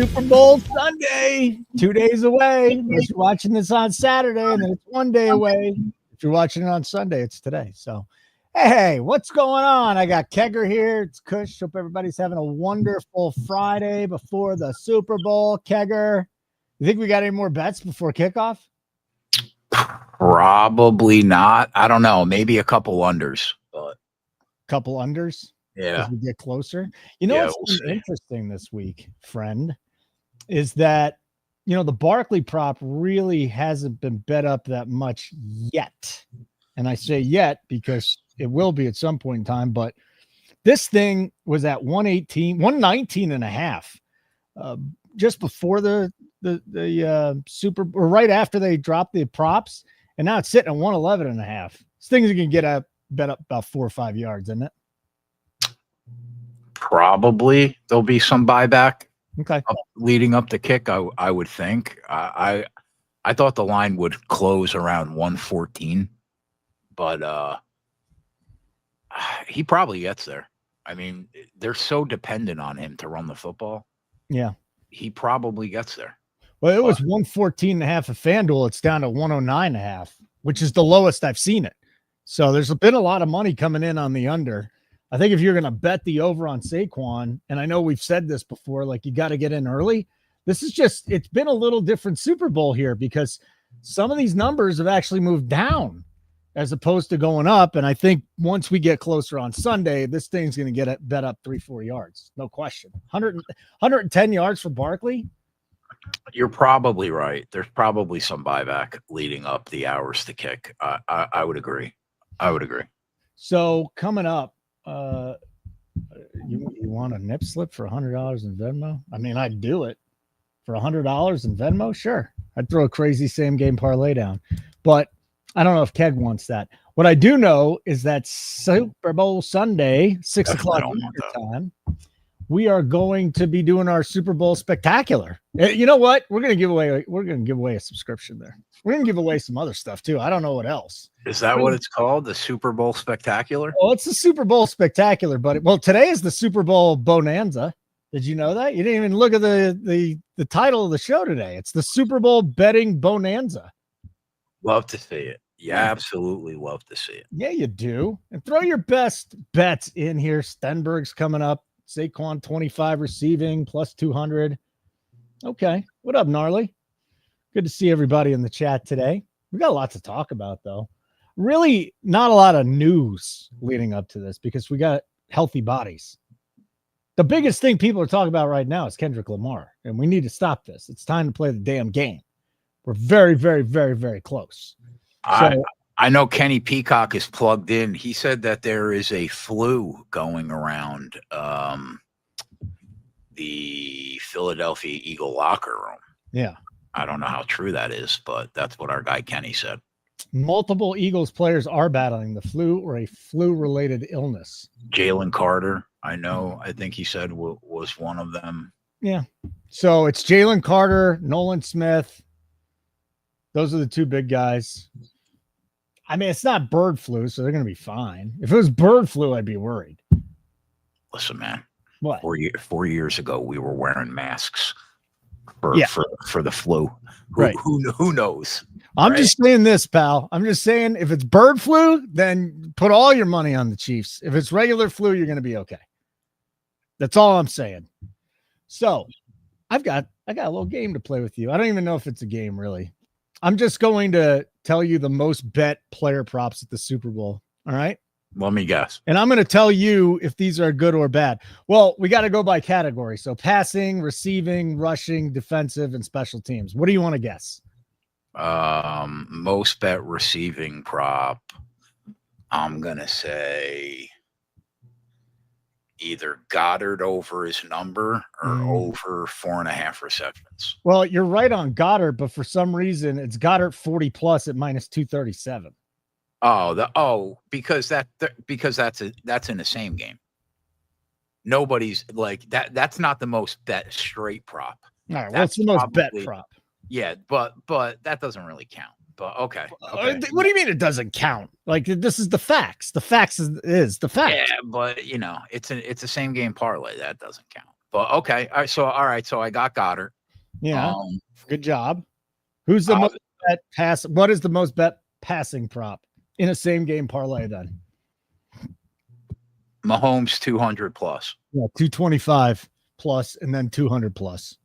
Super Bowl Sunday, 2 days away. Unless you're watching this on Saturday, and then it's 1 day away. If you're watching it on Sunday, it's today. So, hey, what's going on? I got Kegger here. It's Kush. Hope everybody's having a wonderful Friday before the Super Bowl. Kegger, you think we got any more bets before kickoff? Probably not. I don't know. Maybe a couple unders, but couple unders. Yeah, as we get closer. You know what's been interesting this week, friend, is that the Barkley prop really hasn't been bet up that much yet. And I say yet because it will be at some point in time, but this thing was at 119 and a half just before the Super, or right after they dropped the props, and now it's sitting at 111 and a half. This thing's gonna get bet up about 4 or 5 yards, isn't it? Probably there'll be some buyback. Okay. Leading up the kick, I would think. I thought the line would close around 114, but he probably gets there. I mean, they're so dependent on him to run the football. Yeah. He probably gets there. Well, it was 114 and a half at FanDuel. It's down to 109 and a half, which is the lowest I've seen it. So there's been a lot of money coming in on the under. I think if you're going to bet the over on Saquon, and I know we've said this before, like you got to get in early. This is just, it's been a little different Super Bowl here because some of these numbers have actually moved down as opposed to going up. And I think once we get closer on Sunday, this thing's going to get bet up 3-4 yards. No question. 110 yards for Barkley. You're probably right. There's probably some buyback leading up the hours to kick. I would agree. So coming up, you want a nip slip for $100 in Venmo? I mean, I'd do it for $100 in Venmo. Sure. I'd throw a crazy same game parlay down, but I don't know if Keg wants that. What I do know is that Super Bowl Sunday, 6 o'clock time, we are going to be doing our Super Bowl spectacular. You know what? We're going to give away a subscription there. We're going to give away some other stuff too. I don't know what else. Is that what it's called? The Super Bowl Spectacular? Oh, it's the Super Bowl Spectacular, but today is the Super Bowl Bonanza. Did you know that? You didn't even look at the title of the show today. It's the Super Bowl Betting Bonanza. Love to see it. Yeah, absolutely love to see it. Yeah, you do. And throw your best bets in here. Stenberg's coming up. Saquon 25 receiving plus 200. Okay. What up, Gnarly? Good to see everybody in the chat today. We got a lot to talk about, though. Really not a lot of news leading up to this because we got healthy bodies. The biggest thing people are talking about right now is Kendrick Lamar, and we need to stop this. It's time to play the damn game. We're very, very, very, very close. I know Kenny Peacock is plugged in. He said that there is a flu going around the Philadelphia Eagle locker room. Yeah. I don't know how true that is, but that's what our guy Kenny said. Multiple Eagles players are battling the flu or a flu-related illness. Jalen Carter, I think he said was one of them. Yeah. So it's Jalen Carter, Nolan Smith. Those are the two big guys. I mean, it's not bird flu, so they're going to be fine. If it was bird flu, I'd be worried. Listen, man. What? 4 years ago, we were wearing masks for the flu. Who knows? I'm just saying this, pal. I'm just saying if it's bird flu, then put all your money on the Chiefs. If it's regular flu, you're going to be okay. That's all I'm saying. So I got a little game to play with you. I don't even know if it's a game, really. I'm just going to tell you the most bet player props at the Super Bowl. All right. Let me guess. And I'm going to tell you if these are good or bad. Well, we got to go by category. So passing, receiving, rushing, defensive, and special teams. What do you want to guess? Most bet receiving prop. I'm going to say either Goddard over his number or over 4.5 receptions. Well, you're right on Goddard, but for some reason it's Goddard 40 plus at minus 237. Because that's in the same game. Nobody's like that. That's not the most bet straight prop. All right, what's the most bet prop? Yeah, but that doesn't really count. But okay. What do you mean it doesn't count? Like this is the facts. The facts is the facts. Yeah, but it's a same game parlay. That doesn't count. But okay. All right. So I got Goddard. Yeah. Good job. Who's the most bet pass? What is the most bet passing prop in a same game parlay then? Mahomes 200 plus. Yeah, 225 plus and then 200 plus.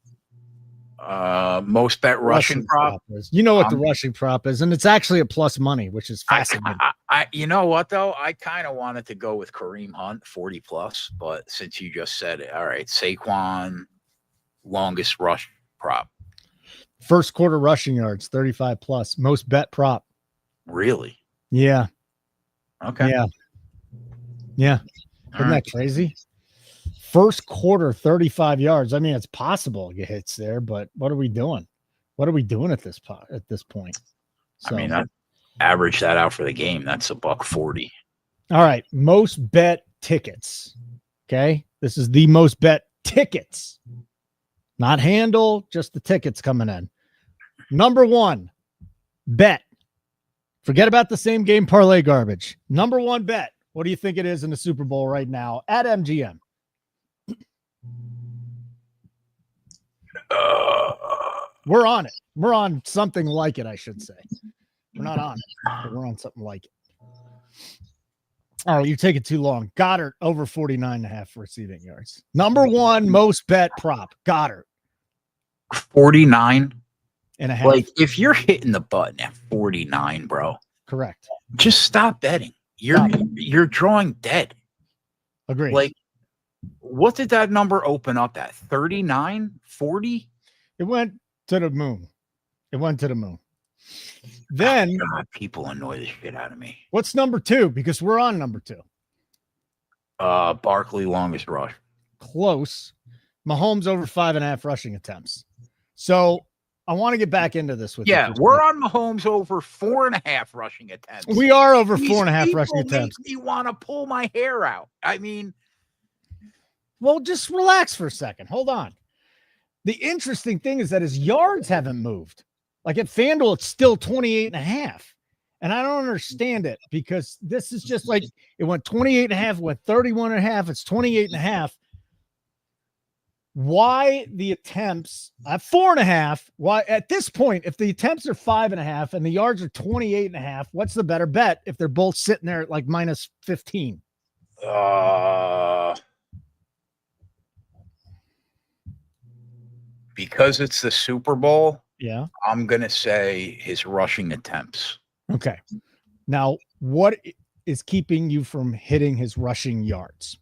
Most bet rushing prop is. You know what the rushing prop is, and it's actually a plus money, which is fascinating. You know what though? I kind of wanted to go with Kareem Hunt 40 plus, but since you just said it, all right, Saquon longest rush prop. First quarter rushing yards 35 plus. Most bet prop. Really? Yeah. Okay. Yeah. Isn't that crazy? First quarter, 35 yards. I mean, it's possible it hits there, but what are we doing? What are we doing at this point? So, I mean, I average that out for the game. That's $140. All right. Most bet tickets. Okay. This is the most bet tickets. Not handle, just the tickets coming in. Number one, bet. Forget about the same game parlay garbage. Number one bet. What do you think it is in the Super Bowl right now at MGM? We're on it. We're on something like it, I should say. We're not on it, but we're on something like it. All right, you're taking too long. Goddard over 49.5 receiving yards. Number one most bet prop. Goddard. 49.5. Like, if you're hitting the button at 49, bro. Correct. Just stop betting. You're drawing dead. Agreed. Like, what did that number open up at? 39, 40? It went to the moon. Then God, people annoy the shit out of me. What's number two? Because we're on number two. Barkley longest rush. Close. Mahomes over 5.5 rushing attempts. So I want to get back into this with you. Yeah, we're on Mahomes over 4.5 rushing attempts. We are over 4.5 rushing attempts. You want to pull my hair out. I mean, well, just relax for a second. Hold on. The interesting thing is that his yards haven't moved. Like at FanDuel, it's still 28.5. And I don't understand it because this is just like it went 28.5, went 31.5. It's 28.5. Why the attempts at 4.5? Why at this point, if the attempts are 5.5 and the yards are 28.5, what's the better bet if they're both sitting there at like minus 15? Because it's the Super Bowl, yeah, I'm going to say his rushing attempts. Okay. Now, what is keeping you from hitting his rushing yards?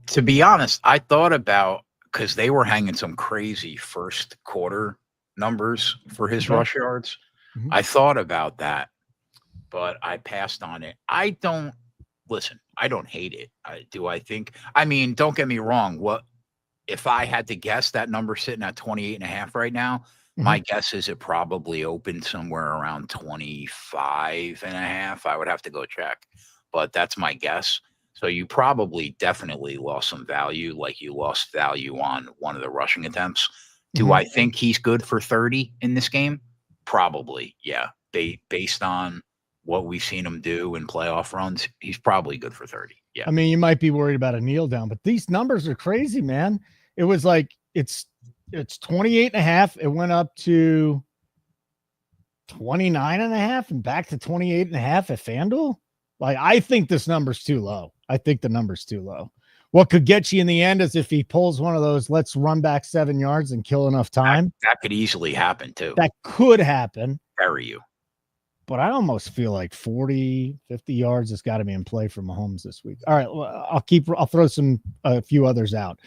To be honest, I thought about because they were hanging some crazy first quarter numbers for his rush yards. Mm-hmm. I thought about that, but I passed on it. I don't hate it. I mean, don't get me wrong. What if I had to guess that number sitting at 28.5 right now? Mm-hmm. My guess is it probably opened somewhere around 25.5. I would have to go check, but that's my guess. So you probably definitely lost some value, like you lost value on one of the rushing attempts. Do mm-hmm. I think he's good for 30 in this game? Probably, yeah. Based on what we've seen him do in playoff runs, he's probably good for 30. Yeah. I mean, you might be worried about a kneel down, but these numbers are crazy, man. It was like it's 28.5. It went up to 29.5 and back to 28.5 at FanDuel. Like, I think this number's too low. What could get you in the end is if he pulls one of those, let's run back 7 yards and kill enough time. That could easily happen too. That could happen. Bury you. But I almost feel like 40, 50 yards has got to be in play for Mahomes this week. All right. Well, I'll throw a few others out.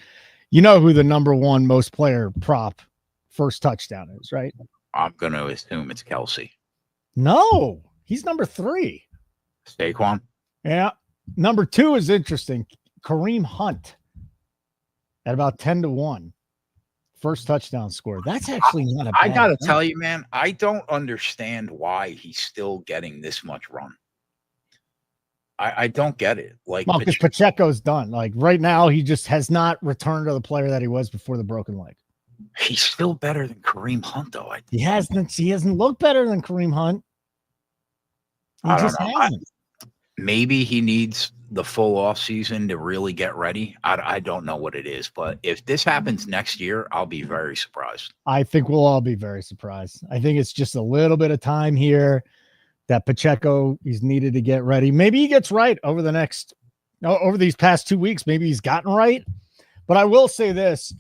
You know who the number one most player prop first touchdown is, right? I'm going to assume it's Kelsey. No, he's number 3. Saquon. Yeah. Number 2 is interesting. Kareem Hunt at about 10-1. First touchdown score. That's actually not a bad I got to tell you, man, I don't understand why he's still getting this much run. I don't get it. Like, well, because Pacheco's done. Like right now, he just has not returned to the player that he was before the broken leg. He's still better than Kareem Hunt, though. He hasn't looked better than Kareem Hunt. I don't know. Maybe he needs the full off season to really get ready. I don't know what it is, but if this happens next year, I'll be very surprised. I think we'll all be very surprised. I think it's just a little bit of time here that Pacheco is needed to get ready. Maybe he gets right over these past 2 weeks. Maybe he's gotten right. But I will say this.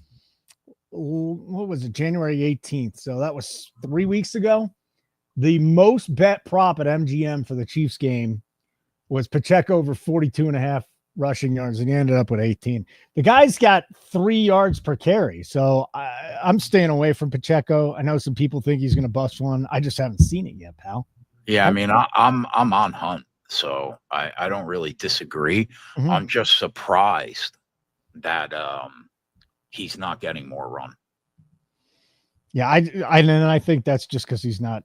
What was it? January 18th. So that was 3 weeks ago. The most bet prop at MGM for the Chiefs game was Pacheco over 42.5 rushing yards, and he ended up with 18. The guy's got 3 yards per carry. So I'm staying away from Pacheco. I know some people think he's going to bust one. I just haven't seen it yet, pal. Yeah, I mean, I'm on Hunt, so I don't really disagree. Mm-hmm. I'm just surprised that he's not getting more run. Yeah, I think that's just because he's not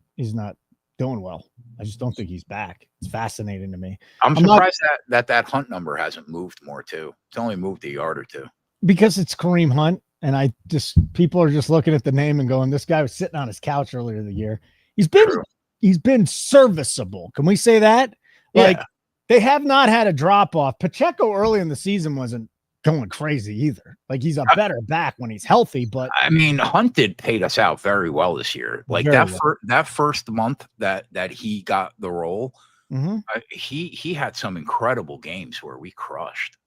doing well. I just don't think he's back. It's fascinating to me. I'm surprised that Hunt number hasn't moved more too. It's only moved a yard or two. Because it's Kareem Hunt, and people are just looking at the name and going, this guy was sitting on his couch earlier in the year. He's been serviceable. Can we say that? Like, they have not had a drop off. Pacheco early in the season wasn't going crazy either. Like, he's a better back when he's healthy, but I mean, Hunt paid us out very well this year. Like that first month that he got the role, he had some incredible games where we crushed.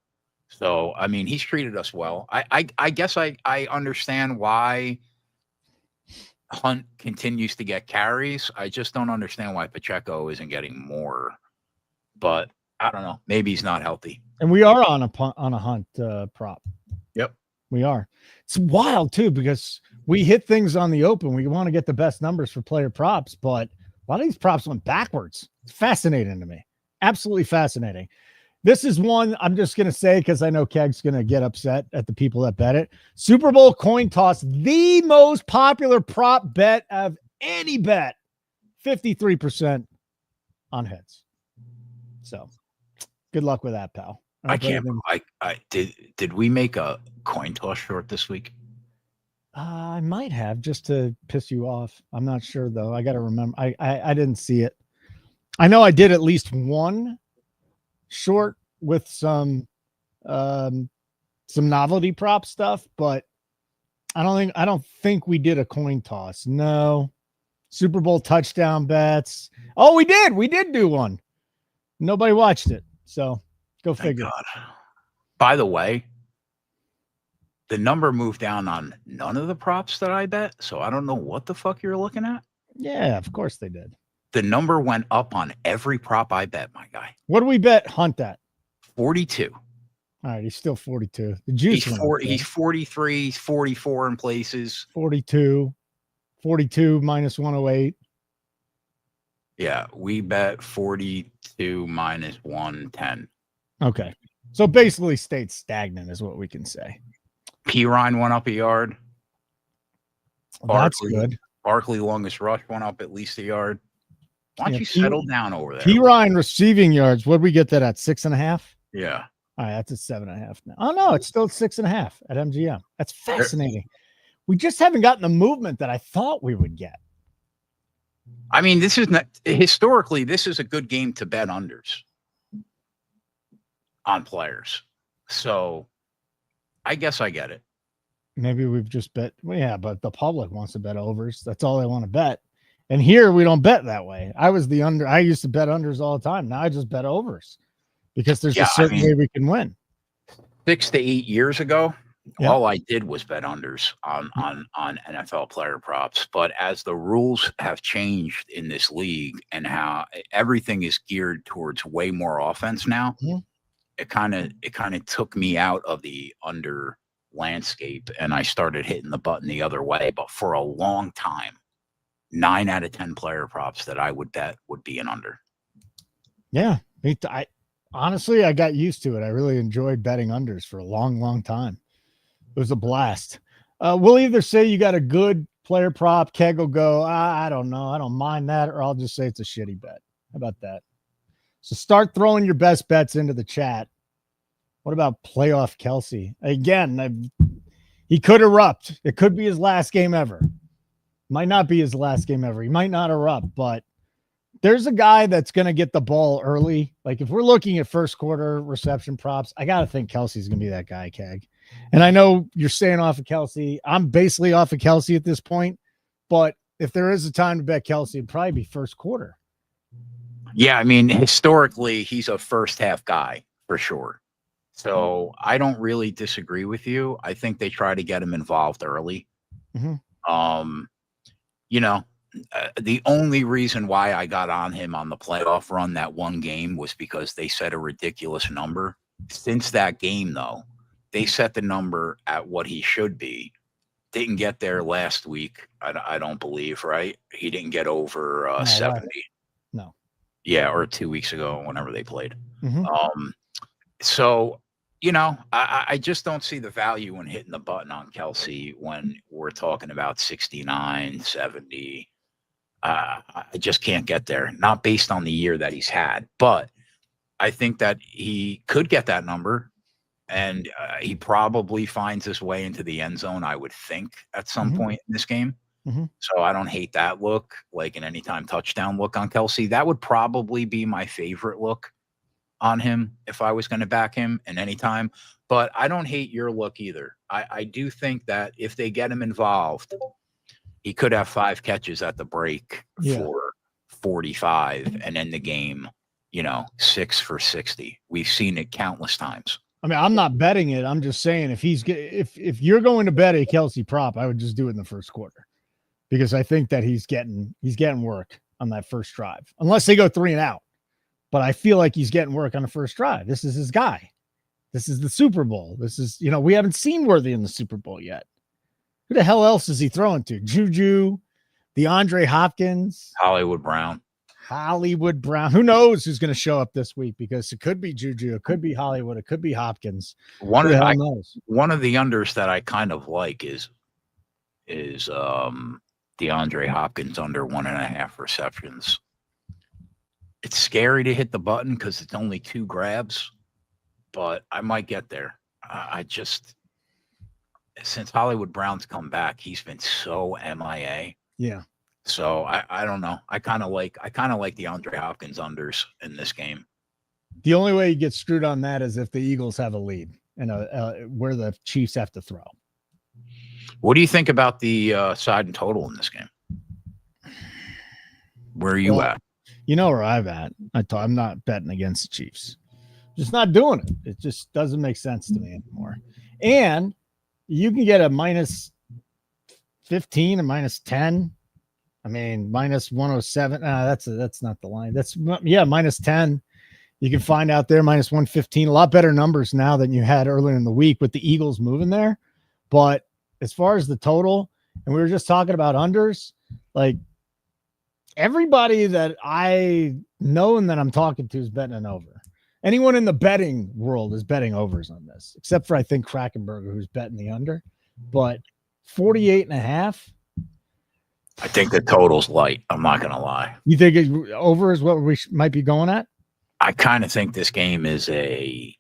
So I mean, he's treated us well. I guess I understand why Hunt continues to get carries. I just don't understand why Pacheco isn't getting more. But I don't know. Maybe he's not healthy. And we are on a Hunt prop. Yep, we are. It's wild too because we hit things on the open. We want to get the best numbers for player props, but a lot of these props went backwards. It's fascinating to me. Absolutely fascinating. This is one I'm just going to say because I know Keg's going to get upset at the people that bet it. Super Bowl coin toss, the most popular prop bet of any bet, 53% on heads. So good luck with that, pal. I can't. Did we make a coin toss short this week? I might have, just to piss you off. I'm not sure though. I got to remember. I didn't see it. I know I did at least one short with some novelty prop stuff, but I don't think we did a coin toss. No. Super Bowl touchdown bets. Oh, we did do one. Nobody watched it. So go figure. God. By the way, the number moved down on none of the props that I bet. So I don't know what the fuck you're looking at. Yeah, of course they did. The number went up on every prop I bet, my guy. What do we bet Hunt at? 42. All right, he's still 42. The juice. He's 43. He's 44 in places. 42 minus 108. Yeah, we bet 42 minus 110. Okay. So basically stayed stagnant is what we can say. P-Ryan went up a yard. That's good. Barkley longest rush went up at least a yard. Why don't you settle down over there? P-Ryan receiving yards. What did we get that at? 6.5? Yeah. All right, that's at 7.5 now. Oh no, it's still at 6.5 at MGM. That's fascinating. We just haven't gotten the movement that I thought we would get. I mean, this is not historically, this is a good game to bet unders on players. So I guess I get it. Maybe we've just bet. Well, yeah, but the public wants to bet overs. That's all they want to bet. And here we don't bet that way. I used to bet unders all the time. Now I just bet overs because there's a certain way we can win. 6 to 8 years ago, all I did was bet unders on NFL player props. But as the rules have changed in this league and how everything is geared towards way more offense now, it kind of took me out of the under landscape and I started hitting the button the other way. But for a long time, 9 out of 10 player props that I would bet would be an under. Yeah. I honestly, I got used to it. I really enjoyed betting unders for a long, long time. It was a blast. We'll either say you got a good player prop, Keg will go, I don't know, I don't mind that, or I'll just say it's a shitty bet. How about that? So start throwing your best bets into the chat. What about playoff Kelsey? Again, he could erupt. It could be his last game ever. Might not be his last game ever. He might not erupt, but there's a guy that's going to get the ball early. Like if we're looking at first quarter reception props, I got to think Kelsey's going to be that guy, Keg. And I know you're staying off of Kelsey. I'm basically off of Kelsey at this point, but if there is a time to bet Kelsey, it'd probably be first quarter. Yeah, I mean, historically, he's a first half guy for sure. So I don't really disagree with you. I think they try to get him involved early. Mm-hmm. You know, the only reason why I got on him on the playoff run that one game was because they set a ridiculous number. Since that game, though, they set the number at what he should be. Didn't get there last week. I don't believe, right? He didn't get over 70. No. Yeah, or 2 weeks ago, whenever they played. Mm-hmm. So, you know, I just don't see the value in hitting the button on Kelsey when we're talking about 69, 70. I just can't get there, not based on the year that he's had. But I think that he could get that number, and he probably finds his way into the end zone, I would think, at some point in this game. So I don't hate that look, like an anytime touchdown look on Kelsey. That would probably be my favorite look on him if I was going to back him in anytime. But I don't hate your look either. I do think that if they get him involved, he could have 5 catches at the break for 45 and end the game, 6 for 60. We've seen it countless times. I mean, I'm not betting it. I'm just saying if you're going to bet a Kelsey prop, I would just do it in the first quarter, because I think that he's getting work on that first drive, unless they go 3 and out. But I feel like he's getting work on the first drive. This is his guy. This is the Super Bowl. This is, we haven't seen Worthy in the Super Bowl yet. Who the hell else is he throwing to? Juju, DeAndre Hopkins, Hollywood Brown. Who knows who's going to show up this week? Because it could be Juju, it could be Hollywood, it could be Hopkins. One of the unders that I kind of like is DeAndre Hopkins under 1.5 receptions. It's scary to hit the button because it's only 2 grabs, but I might get there. Since Hollywood Brown's come back, he's been so MIA. Yeah. So I don't know. I kind of like DeAndre Hopkins unders in this game. The only way you get screwed on that is if the Eagles have a lead and where the Chiefs have to throw. What do you think about the side and total in this game? Where are you at? You know where I'm at. I'm not betting against the Chiefs. Just not doing it. It just doesn't make sense to me anymore. And you can get a minus 15 and minus 10. I mean, minus 107. That's not the line. Minus 10. You can find out there minus 115. A lot better numbers now than you had earlier in the week with the Eagles moving there. But as far as the total, and we were just talking about unders, like everybody that I know and that I'm talking to is betting an over. Anyone in the betting world is betting overs on this, except for I think Krakenberger, who's betting the under. But 48.5. I think the total's light. I'm not going to lie. You think over is what we might be going at? I kind of think this game is a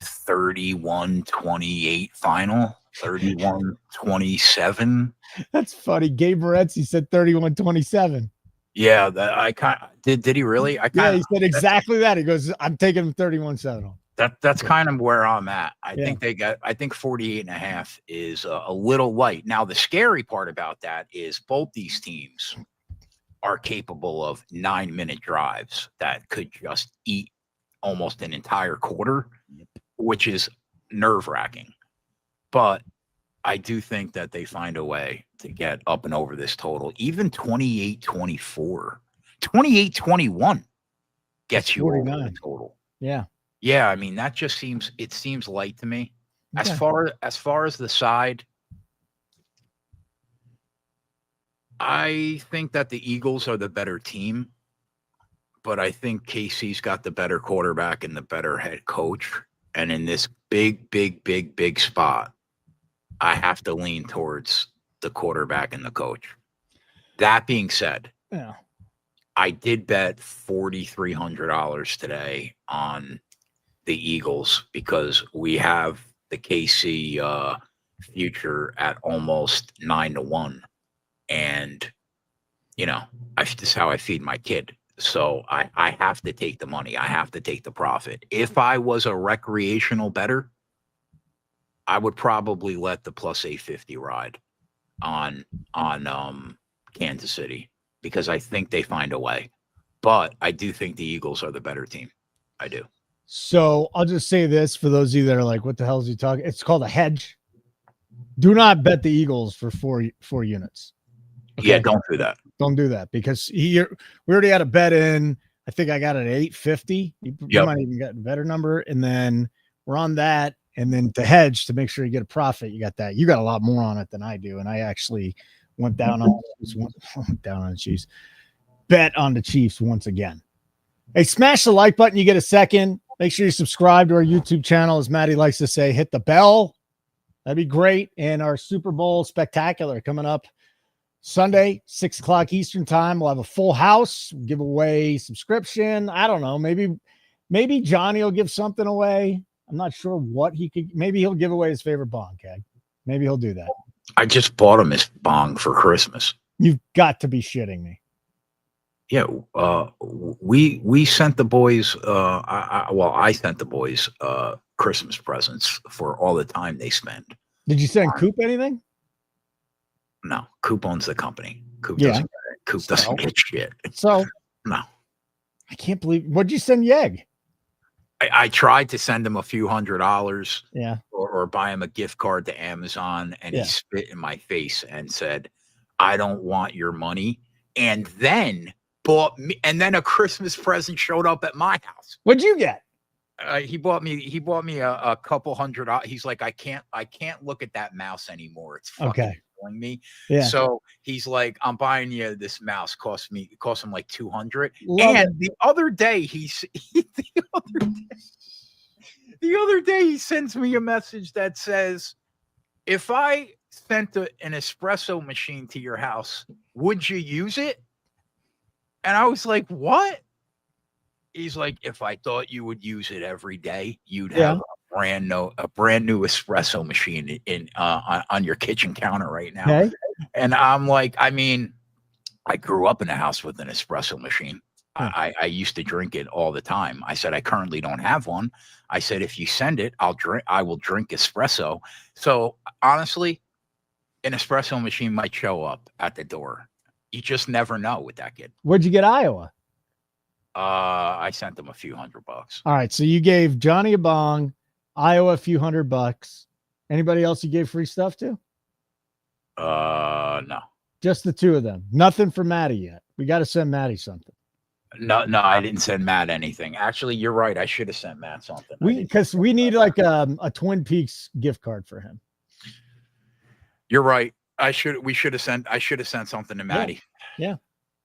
31-28 final, 31-27. That's funny. Gabe Moretzi said 31-27. Yeah, I kind of did he really? He said exactly that. He goes, I'm taking him 31-7. That's kind of where I'm at. I think 48.5 is a little light. Now, the scary part about that is both these teams are capable of 9-minute drives that could just eat almost an entire quarter, which is nerve-wracking. But I do think that they find a way to get up and over this total. Even 28-24, 28-21 gets you over the total. Yeah. Yeah, I mean, that just seems light to me. Okay. As far as the side, I think that the Eagles are the better team, but I think KC's got the better quarterback and the better head coach. And in this big spot, I have to lean towards the quarterback and the coach. That being said, I did bet $4,300 today on the Eagles because we have the KC future at almost 9-1. And, this is how I feed my kid. So I have to take the money. I have to take the profit. If I was a recreational bettor, I would probably let the plus 850 ride on Kansas City, because I think they find a way. But I do think the Eagles are the better team. I do. So I'll just say this for those of you that are like, what the hell is he talking? It's called a hedge. Do not bet the Eagles for four units. Okay? Yeah, don't do that. Don't do that, because we already had a bet in. I think I got it at 850. You might even get a better number. And then we're on that. And then to hedge, to make sure you get a profit, you got that. You got a lot more on it than I do. And I actually went down on the Chiefs. Bet on the Chiefs once again. Hey, smash the like button. You get a second. Make sure you subscribe to our YouTube channel. As Maddie likes to say, hit the bell. That'd be great. And our Super Bowl spectacular coming up Sunday, 6 o'clock Eastern time. We'll have a full house, give away subscription. I don't know. Maybe Johnny will give something away. I'm not sure what he could. Maybe he'll give away his favorite bong, Keg. Maybe he'll do that. I just bought him his bong for Christmas. You've got to be shitting me. Yeah, we sent the boys. I sent the boys Christmas presents for all the time they spend. Did you send Coop anything? No, Coop owns the company. Coop doesn't get shit. So no, I can't believe. What'd you send Yeg? I tried to send him a few $100s. Yeah. Or buy him a gift card to Amazon, and he spit in my face and said, "I don't want your money." And then a Christmas present showed up at my house. What'd you get? He bought me a couple $100. He's like, I can't look at that mouse anymore. It's fucking killing me. Yeah. So he's like, I'm buying you this mouse. Cost him like $200. The other day the other day he sends me a message that says, if I sent an espresso machine to your house, would you use it? And I was like, what? He's like, if I thought you would use it every day, you'd have a brand new espresso machine on your kitchen counter right now. Okay. And I'm like, I mean, I grew up in a house with an espresso machine. I used to drink it all the time. I said, I currently don't have one. I said, if you send it, I will drink espresso. So honestly, an espresso machine might show up at the door. You just never know with that kid. Where'd you get Iowa? I sent them a few $100. All right. So you gave Johnny a bong, Iowa a few $100. Anybody else you gave free stuff to? No. Just the two of them. Nothing for Maddie yet. We got to send Maddie something. No, I didn't send Matt anything. Actually, you're right. I should have sent Matt something. Because we need like a Twin Peaks gift card for him. You're right. I should have sent something to Maddie. Yeah.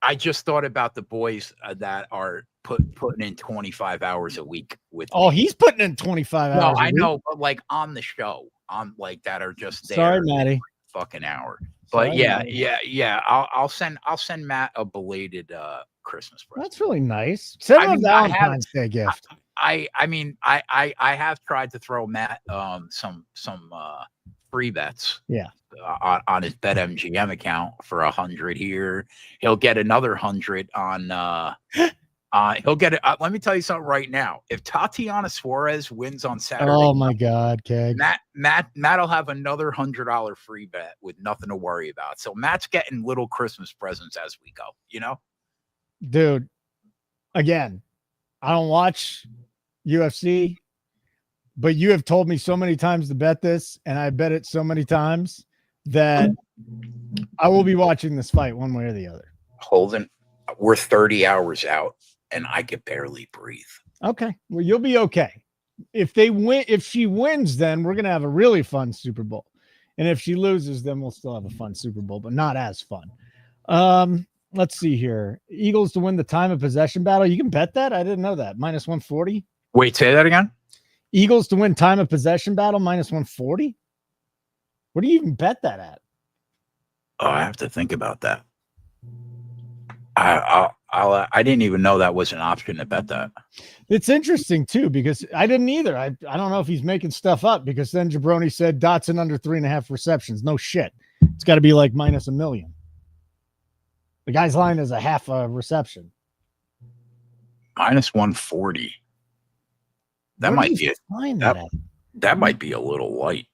I just thought about the boys that are putting in 25 hours a week with. Oh, he's putting in 25 hours. No, I know, but like on the show, like that are just there. Sorry, Maddie. Fucking hour. But sorry, yeah. I'll send Matt a belated Christmas present. That's really nice. Send him a Valentine's Day gift. I have tried to throw Matt some free bets. Yeah. On his BetMGM account for 100 here. He'll get another 100 on he'll get it. Let me tell you something right now. If Tatiana Suarez wins on Saturday, oh my God, Keg. Matt'll have another $100 free bet with nothing to worry about. So Matt's getting little Christmas presents as we go, Dude, again, I don't watch UFC, but you have told me so many times to bet this, and I bet it so many times that I will be watching this fight one way or the other. Holden, we're 30 hours out, and I could barely breathe. Okay. Well, you'll be okay. If she wins, then we're going to have a really fun Super Bowl. And if she loses, then we'll still have a fun Super Bowl, but not as fun. Let's see here. Eagles to win the time of possession battle. You can bet that? I didn't know that. Minus 140. Wait, say that again? Eagles to win time of possession battle, minus 140. What do you even bet that at? Oh, I have to think about that. I didn't even know that was an option to bet that. It's interesting too, because I didn't either. I don't know if he's making stuff up, because then Jabroni said Dotson under 3.5 receptions. No shit. It's got to be like minus $1 million. The guy's line is a half a reception. Minus 140. That Where might do be you it. find that at? That might be a little light.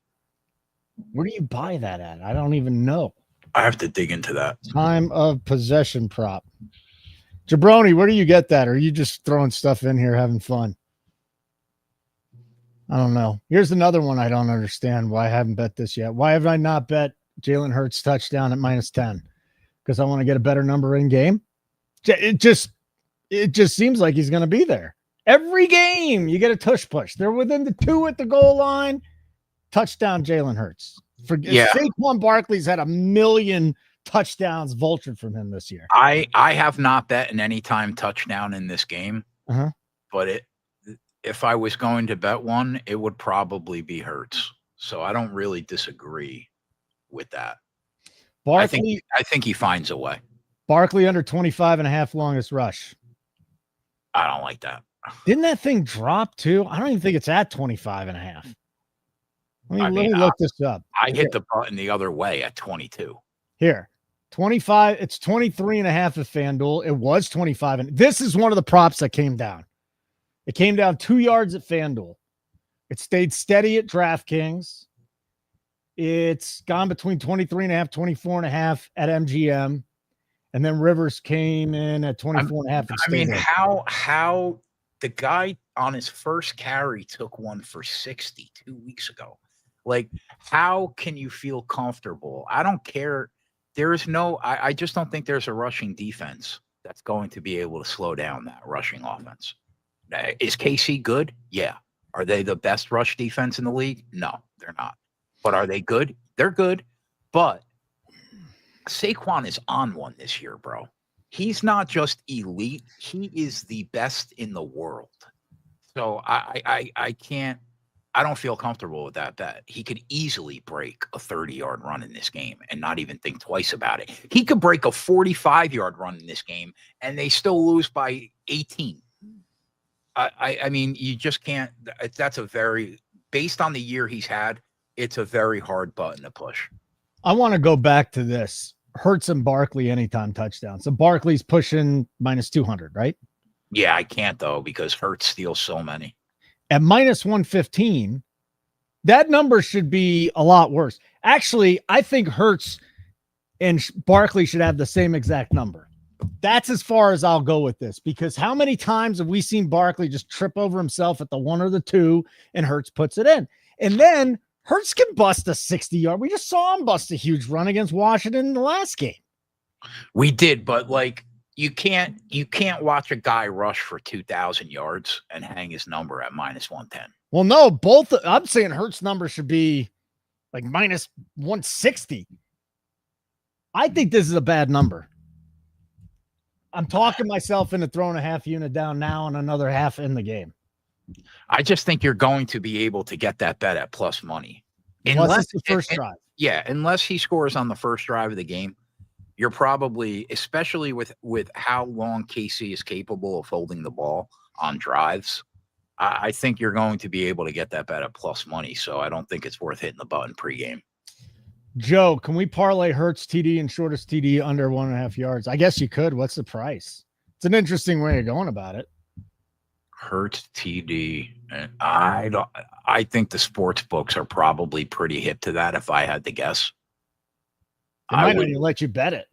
Where do you buy that at? I don't even know. I have to dig into that. Time of possession prop. Jabroni, where do you get that? Or are you just throwing stuff in here having fun? I don't know. Here's another one I don't understand why I haven't bet this yet. Why have I not bet Jalen Hurts touchdown at minus 10? Because I want to get a better number in game. It just seems like he's going to be there. Every game you get a tush push. They're within the 2 at the goal line. Touchdown Jalen Hurts. Saquon Barkley's had 1 million touchdowns vultured from him this year. I have not bet an anytime touchdown in this game. But if I was going to bet one, it would probably be Hurts. So I don't really disagree with that. Barkley, I think he finds a way. Barkley under 25.5 longest rush. I don't like that. Didn't that thing drop too? I don't even think it's at 25.5. Let me look this up. I hit the button the other way at 22. Here, 25. It's 23.5 at FanDuel. It was 25. And this is one of the props that came down. It came down 2 yards at FanDuel. It stayed steady at DraftKings. It's gone between 23.5, 24.5 at MGM. And then Rivers came in at 24.5. I mean, how the guy on his first carry took one for 60 2 weeks ago. Like, how can you feel comfortable? I don't care. I just don't think there's a rushing defense that's going to be able to slow down that rushing offense. Is KC good? Yeah. Are they the best rush defense in the league? No, they're not. But are they good? They're good. But Saquon is on one this year, bro. He's not just elite. He is the best in the world. So I can't. I don't feel comfortable with that bet. He could easily break a 30-yard run in this game and not even think twice about it. He could break a 45-yard run in this game and they still lose by 18. I mean, you just can't. That's based on the year he's had, it's a very hard button to push. I want to go back to this. Hurts and Barkley anytime touchdown. So Barkley's pushing minus 200, right? Yeah, I can't, though, because Hurts steals so many. At minus 115, that number should be a lot worse. Actually, I think Hurts and Barkley should have the same exact number. That's as far as I'll go with this, because how many times have we seen Barkley just trip over himself at the 1 or the 2 and Hurts puts it in? And then Hurts can bust a 60-yard. We just saw him bust a huge run against Washington in the last game. We did, but like you can't watch a guy rush for 2,000 yards and hang his number at minus 110. Well, no, I'm saying Hurts' number should be like minus 160. I think this is a bad number. I'm talking myself into throwing a half unit down now and another half in the game. I just think you're going to be able to get that bet at plus money. Unless it's the first drive. Yeah, unless he scores on the first drive of the game, you're probably, especially with how long KC is capable of holding the ball on drives, I think you're going to be able to get that bet at plus money. So I don't think it's worth hitting the button pregame. Joe, can we parlay Hurts TD and shortest TD under 1.5 yards? I guess you could. What's the price? It's an interesting way of going about it. Hurts TD, and I think the sports books are probably pretty hip to that. If I had to guess, they might not even let you bet it.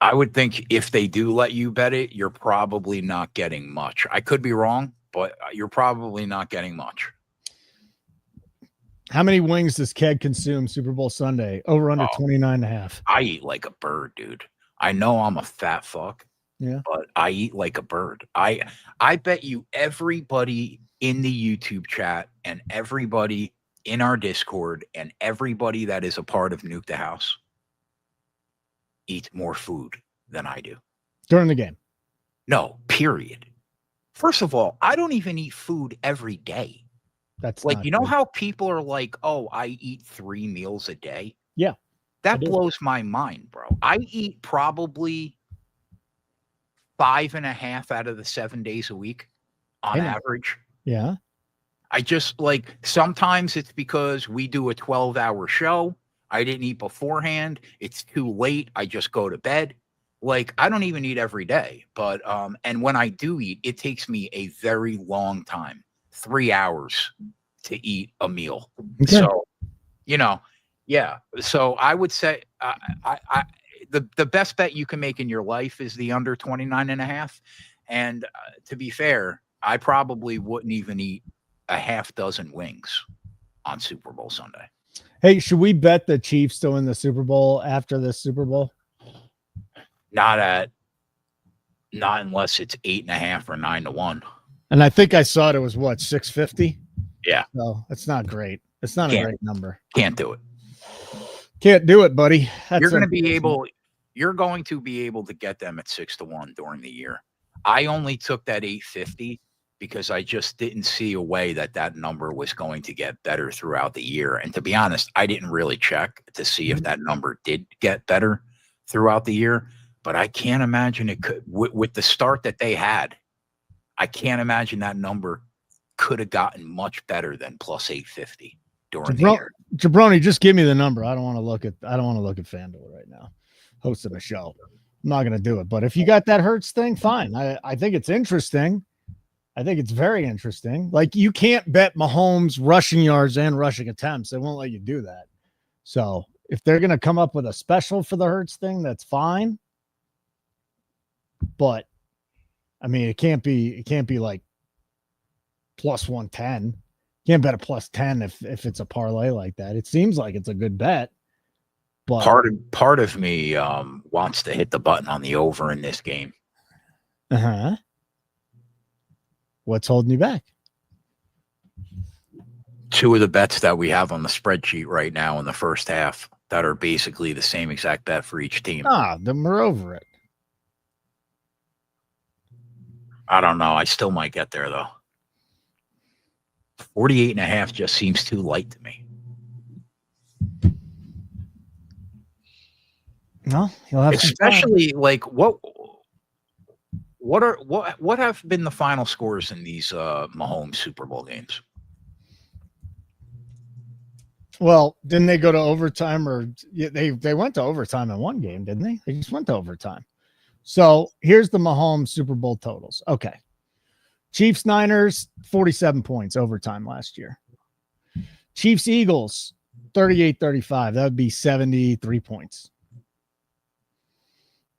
I would think if they do let you bet it, you're probably not getting much. I could be wrong, but you're probably not getting much. How many wings does Keg consume Super Bowl Sunday? Over under 29.5. I eat like a bird, dude. I know I'm a fat fuck. Yeah. But I eat like a bird. I bet you everybody in the YouTube chat and everybody in our Discord and everybody that is a part of Nuke the House eats more food than I do. During the game? No, period. First of all, I don't even eat food every day. That's like, you know how people are like, oh, I eat 3 meals a day? Yeah. That blows my mind, bro. I eat probably 5.5 out of the 7 days a week on average. Yeah. I just like, sometimes it's because we do a 12-hour show. I didn't eat beforehand. It's too late. I just go to bed. Like, I don't even eat every day, but and when I do eat, it takes me a very long time, 3 hours to eat a meal. Okay. So, yeah. So I would say the best bet you can make in your life is the under 29.5. And to be fair, I probably wouldn't even eat a half dozen wings on Super Bowl Sunday. Hey, should we bet the Chiefs to win the Super Bowl after this Super Bowl? Not unless it's 8.5 or 9-1. And I think I saw it was what, 650? Yeah. So it's not great. It's not a great number. Can't do it. Can't do it, buddy. You're going to be able to get them at 6-1 during the year. I only took that 850 because I just didn't see a way that number was going to get better throughout the year. And to be honest, I didn't really check to see if that number did get better throughout the year. But I can't imagine it could, with the start that they had. I can't imagine that number could have gotten much better than plus 850 during the year. Jabroni, just give me the number. I don't want to look at FanDuel right now. Hosting a show. I'm not going to do it. But if you got that Hurts thing, fine. I think it's interesting. I think it's very interesting. Like, you can't bet Mahomes rushing yards and rushing attempts. They won't let you do that. So if they're going to come up with a special for the Hurts thing, that's fine. But I mean, it can't be like plus 110. Can't bet a plus 10 if it's a parlay like that. It seems like it's a good bet. But part of me wants to hit the button on the over in this game. Uh-huh. What's holding you back? Two of the bets that we have on the spreadsheet right now in the first half that are basically the same exact bet for each team. Then we're over it. I don't know. I still might get there, though. 48.5 just seems too light to me. No, you'll have especially like what have been the final scores in these Mahomes Super Bowl games? Well, didn't they go to overtime, or they went to overtime in one game, didn't they? They just went to overtime. So here's the Mahomes Super Bowl totals. Okay. Chiefs Niners, 47 points overtime last year. Chiefs Eagles, 38-35. That would be 73 points.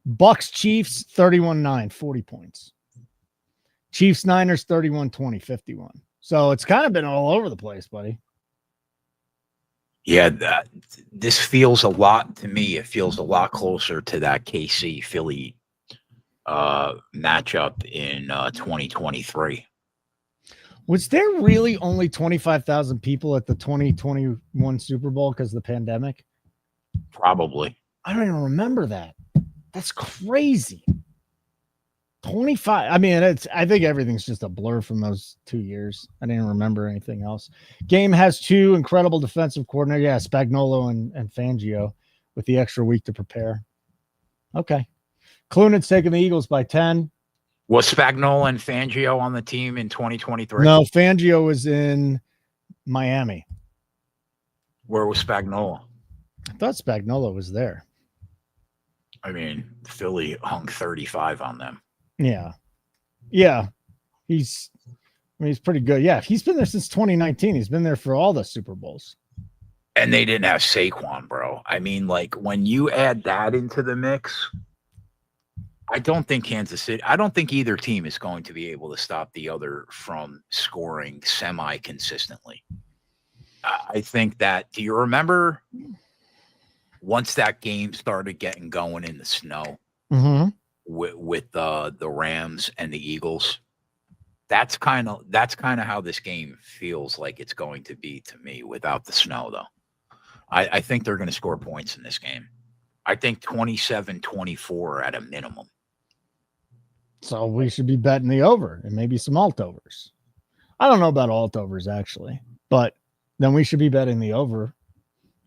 Bucks Chiefs, 31-9, 40 points. Chiefs Niners, 31-20, 51. So it's kind of been all over the place, buddy. Yeah, this feels a lot to me. It feels a lot closer to that KC Philly matchup in 2023. Was there really only 25,000 people at the 2021 Super Bowl because of the pandemic? Probably. I don't even remember that. That's crazy. 25. I mean, I think everything's just a blur from those 2 years. I didn't remember anything else. Game has two incredible defensive coordinators. Yeah, Spagnuolo and Fangio with the extra week to prepare. Okay. Clunet's taking the Eagles by 10. Was Spagnuolo and Fangio on the team in 2023? No, Fangio was in Miami. Where was Spagnuolo? I thought Spagnuolo was there. I mean, Philly hung 35 on them. Yeah. Yeah. He's pretty good. Yeah. He's been there since 2019. He's been there for all the Super Bowls. And they didn't have Saquon, bro. I mean, like, when you add that into the mix, I don't think either team is going to be able to stop the other from scoring semi-consistently. I think that, do you remember once that game started getting going in the snow with the Rams and the Eagles? That's kind of how this game feels like it's going to be to me without the snow, though. I think they're going to score points in this game. I think 27-24 at a minimum. So we should be betting the over and maybe some alt overs. I don't know about alt overs actually, but then we should be betting the over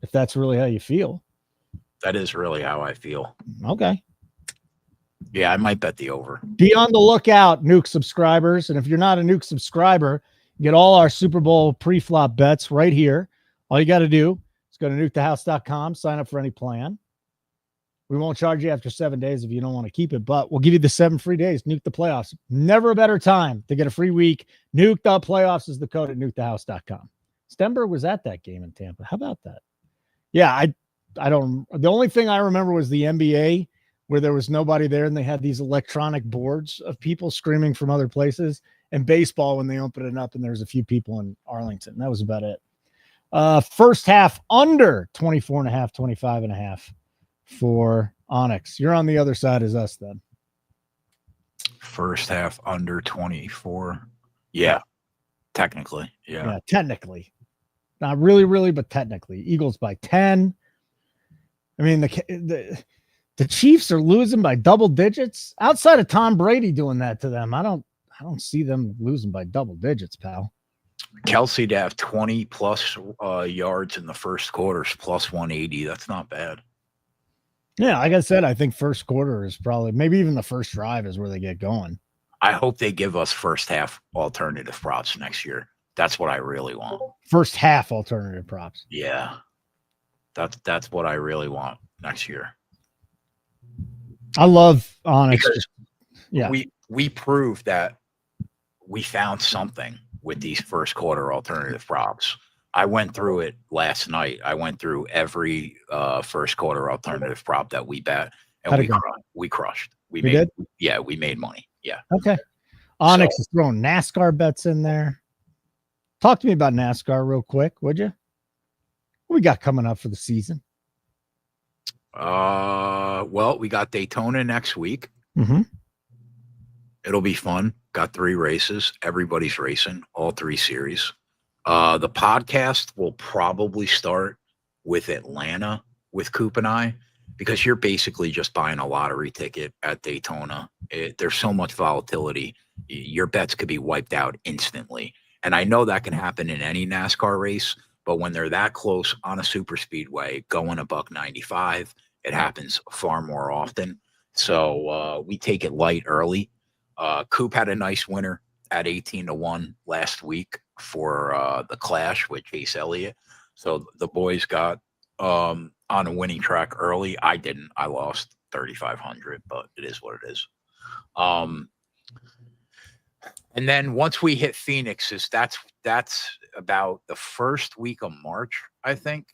if that's really how you feel. That is really how I feel. Okay. Yeah, I might bet the over. Be on the lookout, Nuke subscribers. And if you're not a Nuke subscriber, get all our Super Bowl pre-flop bets right here. All you got to do is go to nukethehouse.com, sign up for any plan. We won't charge you after 7 days if you don't want to keep it, but we'll give you the 7 free days. Nuke the playoffs. Never a better time to get a free week. Nuke the playoffs is the code at nukethehouse.com. Stenberg was at that game in Tampa. How about that? Yeah, I don't. The only thing I remember was the NBA where there was nobody there and they had these electronic boards of people screaming from other places, and baseball when they opened it up and there was a few people in Arlington. That was about it. First half under 24.5, 25.5 for Onyx. You're on the other side as us then. First half under 24. Yeah, technically. Yeah, technically. Not really, but technically. Eagles by 10. I mean, the Chiefs are losing by double digits. Outside of Tom Brady doing that to them, I don't see them losing by double digits, pal. Kelsey to have 20 plus yards in the first quarters plus 180. That's not bad. Yeah, like I said, I think first quarter is probably, maybe even the first drive is where they get going. I hope they give us first half alternative props next year. That's what I really want. First half alternative props. Yeah. That's what I really want next year. I love Onyx. We proved that we found something with these first quarter alternative props. I went through it last night. I went through every first quarter alternative prop that we bet, and we crushed. We made money. Yeah. Okay. Onyx is throwing NASCAR bets in there. Talk to me about NASCAR real quick, would you? What we got coming up for the season? Well, we got Daytona next week. Mm-hmm. It'll be fun. Got 3 races. Everybody's racing, all 3 series. The podcast will probably start with Atlanta with Coop and I, because you're basically just buying a lottery ticket at Daytona. There's so much volatility. Your bets could be wiped out instantly. And I know that can happen in any NASCAR race, but when they're that close on a super speedway going $195, it happens far more often. So we take it light early. Coop had a nice winner at 18-1 last week for the Clash with Chase Elliott. So the boys got on a winning track early. I didn't. I lost 3,500, but it is what it is. And then once we hit Phoenix's, that's about the first week of March, I think.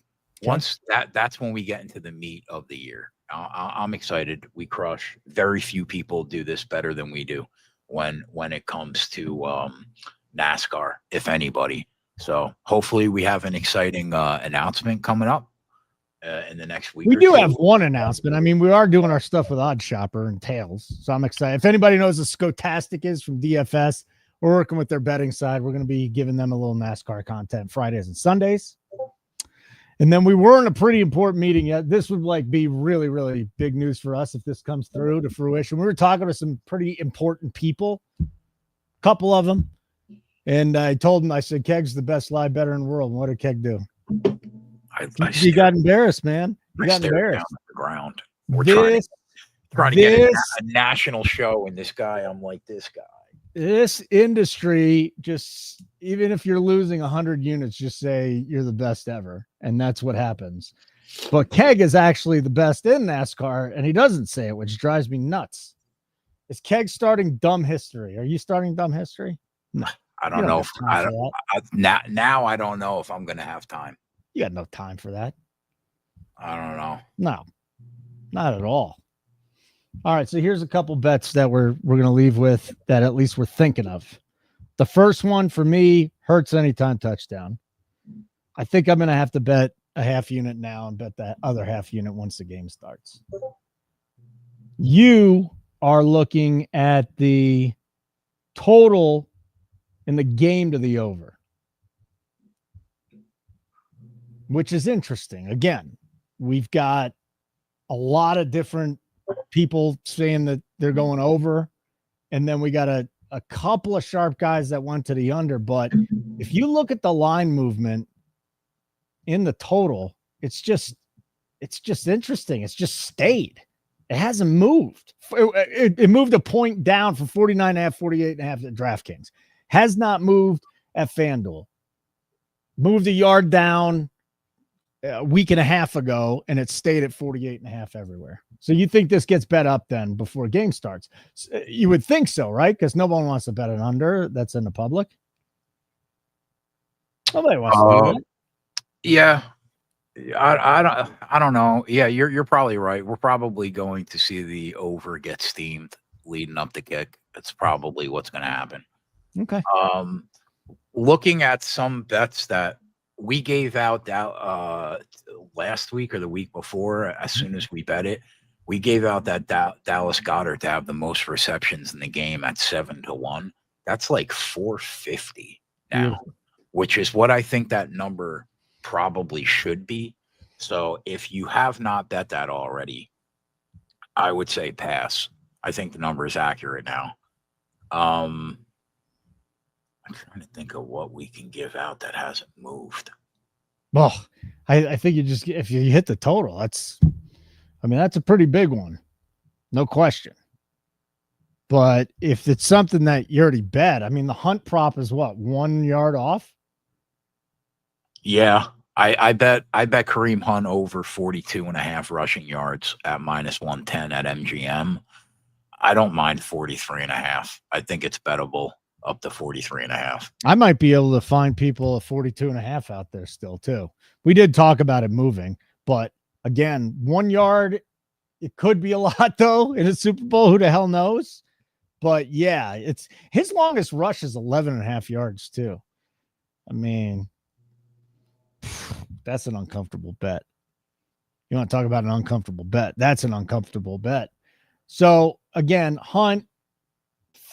Okay. Once that's when we get into the meat of the year. I'm excited. We crush. Very few people do this better than we do when it comes to NASCAR, if anybody. So hopefully we have an exciting announcement coming up in the next week. We do have one announcement. I mean, we are doing our stuff with Odd Shopper and Tails, so I'm excited. If anybody knows what Skotastic is from DFS, we're working with their betting side. We're going to be giving them a little NASCAR content Fridays and Sundays. And then we were in a pretty important meeting. Yet this would be really, really big news for us if this comes through to fruition. We were talking to some pretty important people, a couple of them. And I told him, I said, Keg's the best live bettor in the world. And what did Keg do? He got embarrassed, man. He got embarrassed. Down at the ground. We're trying to get a national show, and this guy, I'm like, this guy. This industry, just even if you're losing 100 units, just say you're the best ever. And that's what happens. But Keg is actually the best in NASCAR, and he doesn't say it, which drives me nuts. Is Keg starting dumb history? Are you starting dumb history? No. I don't know. Now I don't know if I'm going to have time. You got no time for that. I don't know. No, not at all. All right. So here's a couple bets that we're going to leave with that at least we're thinking of. The first one for me, Hurts anytime touchdown. I think I'm going to have to bet a half unit now and bet that other half unit once the game starts. You are looking at the total in the game to the over, which is interesting. Again, we've got a lot of different people saying that they're going over, and then we got a couple of sharp guys that went to the under. But if you look at the line movement in the total, it's just interesting. It's just stayed. It hasn't moved. It moved a point down from 49.5, 48.5 at DraftKings. Has not moved at FanDuel. Moved a yard down a week and a half ago, and it stayed at 48.5 everywhere. So you think this gets bet up then before game starts? You would think so, right? Because no one wants to bet an under that's in the public. Nobody wants to do that. Yeah. I don't know. Yeah, you're probably right. We're probably going to see the over get steamed leading up the kick. That's probably what's going to happen. Okay. Looking at some bets that we gave out last week or the week before, as soon as we bet it, we gave out that Dallas Goedert to have the most receptions in the game at 7-1. That's like 450 now, which is what I think that number probably should be. So if you have not bet that already, I would say pass. I think the number is accurate now. I'm trying to think of what we can give out that hasn't moved. Well, I think if you hit the total, that's a pretty big one. No question. But if it's something that you already bet, the Hunt prop is what, 1 yard off? Yeah. I bet Kareem Hunt over 42.5 rushing yards at -110 at MGM. I don't mind 43.5. I think it's bettable up to 43.5. I might be able to find people at 42.5 out there still too. We did talk about it moving, but again, 1 yard, it could be a lot though in a Super Bowl. Who the hell knows? But yeah, it's his longest rush is 11.5 yards too. That's an uncomfortable bet. You want to talk about an uncomfortable bet? That's an uncomfortable bet. So again, Hunt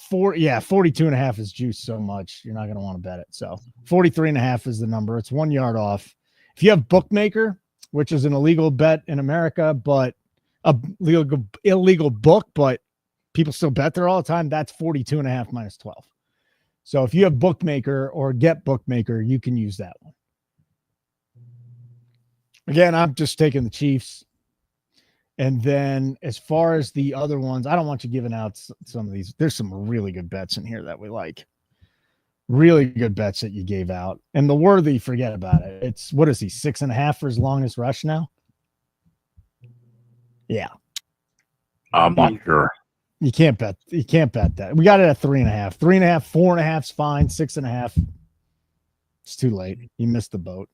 42.5 is juiced so much. You're not going to want to bet it. So 43.5 is the number. It's 1 yard off. If you have Bookmaker, which is an illegal bet in America, but a illegal book, but people still bet there all the time, that's 42.5 -12. So if you have Bookmaker or Get Bookmaker, you can use that one. Again, I'm just taking the Chiefs. And then as far as the other ones, I don't want you giving out some of these. There's some really good bets in here that we like. Really good bets that you gave out. And the Worthy, forget about it. It's, what is he, 6.5 for his longest rush now? Yeah. I'm not sure. You can't bet that. We got it at 3.5. 3.5, 4.5 is fine. 6.5. It's too late. You missed the boat.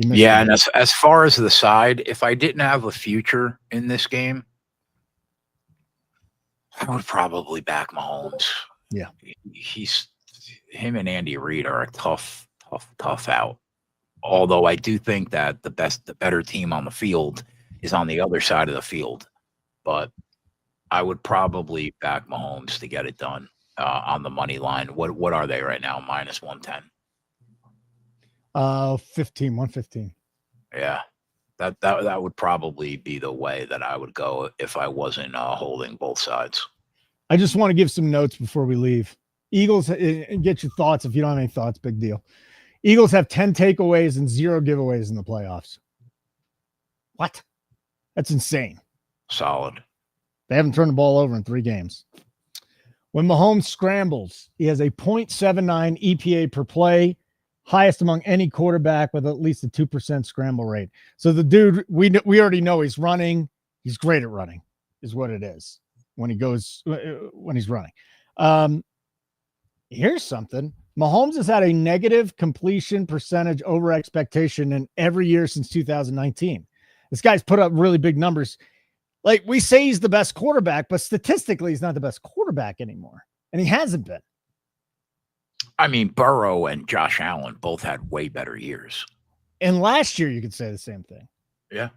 Yeah, and as far as the side, if I didn't have a future in this game, I would probably back Mahomes. Yeah. Him and Andy Reid are a tough out. Although I do think that the better team on the field is on the other side of the field. But I would probably back Mahomes to get it done on the money line. What are they right now? -110. 115. Yeah. That would probably be the way that I would go if I wasn't holding both sides. I just want to give some notes before we leave. Eagles, and get your thoughts. If you don't have any thoughts, big deal. Eagles have 10 takeaways and 0 giveaways in the playoffs. What? That's insane. Solid. They haven't turned the ball over in 3 games. When Mahomes scrambles, he has a 0.79 EPA per play, highest among any quarterback with at least a 2% scramble rate. So the dude, we already know he's running. He's great at running, is what it is when he's running. Here's something. Mahomes has had a negative completion percentage over expectation in every year since 2019. This guy's put up really big numbers. Like, we say he's the best quarterback, but statistically he's not the best quarterback anymore. And he hasn't been. I mean, Burrow and Josh Allen both had way better years. And last year you could say the same thing. Yeah.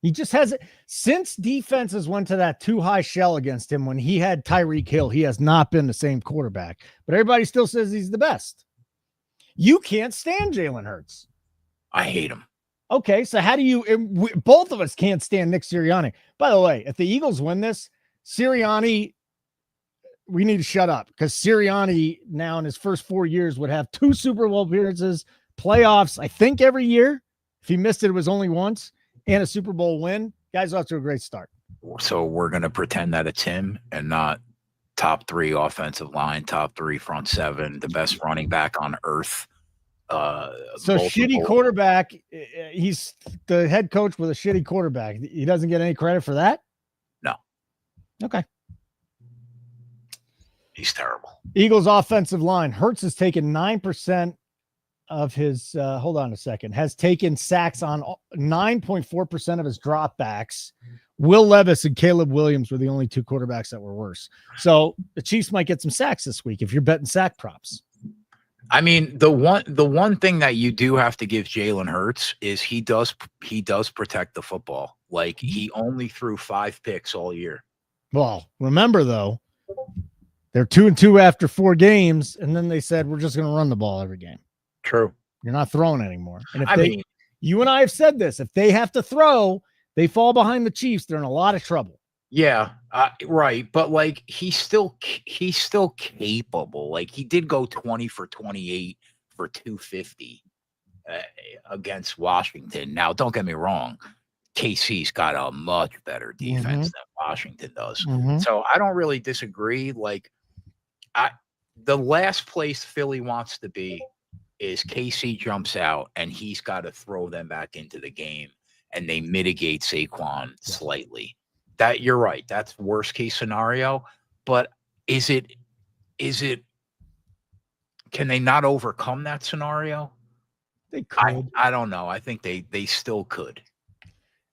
He just hasn't. Since defenses went to that too high shell against him when he had Tyreek Hill, he has not been the same quarterback. But everybody still says he's the best. You can't stand Jalen Hurts. I hate him. Okay, so how do you – both of us can't stand Nick Sirianni. By the way, if the Eagles win this, Sirianni – we need to shut up because Sirianni now in his first 4 years would have 2 Super Bowl appearances, playoffs, I think every year. If he missed it, it was only once, and a Super Bowl win. Guy's off to a great start. So we're going to pretend that it's him and not top 3 offensive line, top 3 front 7, the best running back on earth, So shitty quarterback. He's the head coach with a shitty quarterback. He doesn't get any credit for that. No. Okay. He's terrible. Eagles offensive line. Hurts has taken 9% of his. Hold on a second. Has taken sacks on 9.4% of his dropbacks. Will Levis and Caleb Williams were the only two quarterbacks that were worse. So the Chiefs might get some sacks this week if you're betting sack props. I mean, the one thing that you do have to give Jalen Hurts is he does protect the football. Like, he only threw 5 picks all year. Well, remember though, they're 2-2 after 4 games, and then they said we're just going to run the ball every game. True. You're not throwing anymore. And if you and I have said this, if they have to throw, they fall behind the Chiefs, they're in a lot of trouble. Yeah, right. But like, he's still capable. Like, he did go 20 for 28 for 250 against Washington. Now, don't get me wrong. KC's got a much better defense than Washington does. So I don't really disagree. Like, the last place Philly wants to be is KC jumps out and he's got to throw them back into the game and they mitigate Saquon slightly. That, you're right. That's worst case scenario. But is it can they not overcome that scenario? They could. I don't know. I think they still could.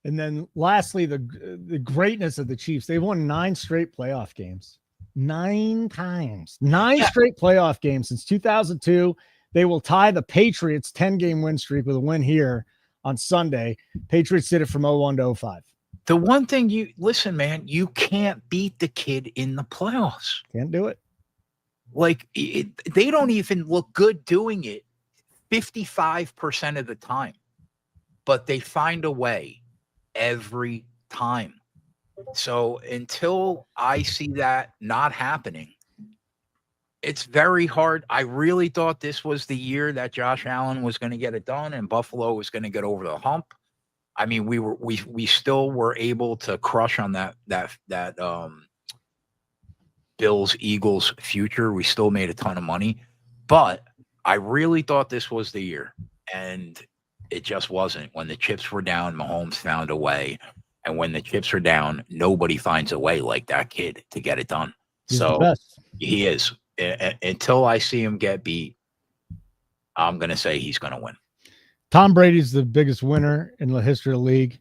And then lastly, the greatness of the Chiefs. They've won 9 straight playoff games. 9 times. 9 straight playoff games since 2002. They will tie the Patriots 10-game win streak with a win here on Sunday. Patriots did it from 0-1 to 0-5. The one thing listen, man, you can't beat the kid in the playoffs. Can't do it. Like, they don't even look good doing it 55% of the time, but they find a way every time. So until I see that not happening, it's very hard. I really thought this was the year that Josh Allen was going to get it done and Buffalo was going to get over the hump. I mean, we still were able to crush on that Bills Eagles future. We still made a ton of money, but I really thought this was the year, and it just wasn't. When the chips were down, Mahomes found a way, and when the chips are down, nobody finds a way like that kid to get it done. He's so he is. Until I see him get beat, I'm going to say he's going to win. Tom Brady's the biggest winner in the history of the league.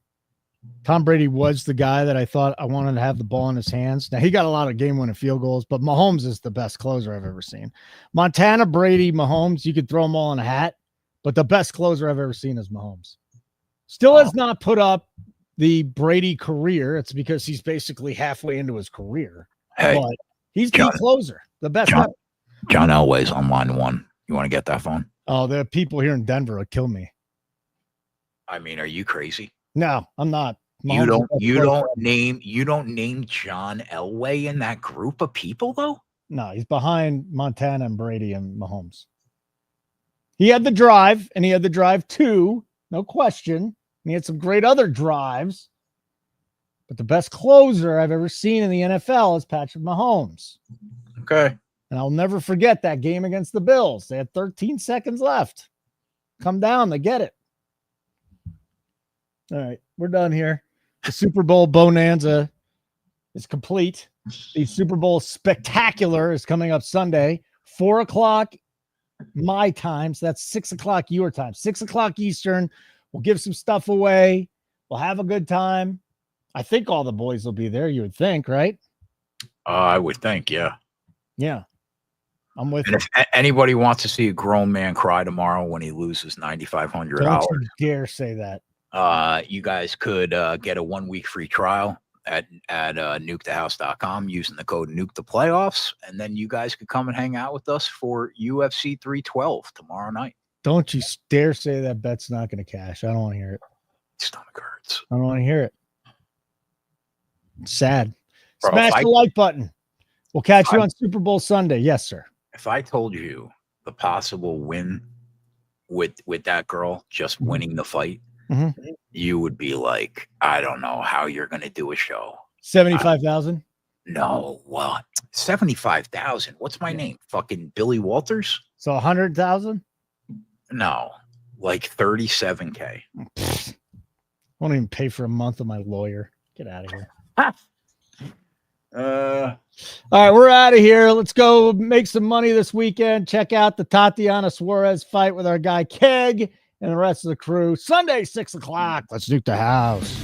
Tom Brady was the guy that I thought I wanted to have the ball in his hands. Now, he got a lot of game-winning field goals, but Mahomes is the best closer I've ever seen. Montana, Brady, Mahomes, you could throw them all in a hat, but the best closer I've ever seen is Mahomes. Still has not put up the Brady career. It's because he's basically halfway into his career. Hey, but he's the closer, the best. John Elway's on line 1. You want to get that phone? Oh, the people here in Denver would kill me. I mean, are you crazy? No, I'm not. Mahomes you don't name John Elway in that group of people, though? No, he's behind Montana and Brady and Mahomes. He had the drive, and he had the drive too, no question. And he had some great other drives. But the best closer I've ever seen in the NFL is Patrick Mahomes. Okay. And I'll never forget that game against the Bills. They had 13 seconds left. Come down, they get it. All right, we're done here. The Super Bowl Bonanza is complete. The Super Bowl Spectacular is coming up Sunday, 4 o'clock my time. So that's 6 o'clock your time, 6 o'clock Eastern. We'll give some stuff away. We'll have a good time. I think all the boys will be there. You would think, right? I would think, yeah. Yeah. I'm with you. If anybody wants to see a grown man cry tomorrow when he loses $9,500, don't you dare say that. You guys could get a 1-week free trial at nukethehouse.com using the code NUKETHEPLAYOFFs, and then you guys could come and hang out with us for UFC 312 tomorrow night. Don't you dare say that bet's not going to cash. I don't want to hear it. Stomach hurts. I don't want to hear it. It's sad. Bro, smash the like button. We'll catch you on Super Bowl Sunday. Yes, sir. If I told you the possible win with that girl just winning the fight, you would be like, I don't know how you're going to do a show. 75,000? No, what? 75,000. What's my name? Fucking Billy Walters? So 100,000? No, like 37K. Won't even pay for a month of my lawyer. Get out of here. Uh, All right, we're out of here. Let's go make some money this weekend. Check out the Tatiana Suarez fight with our guy Keg and the rest of the crew. Sunday, 6 o'clock. Let's nuke the house.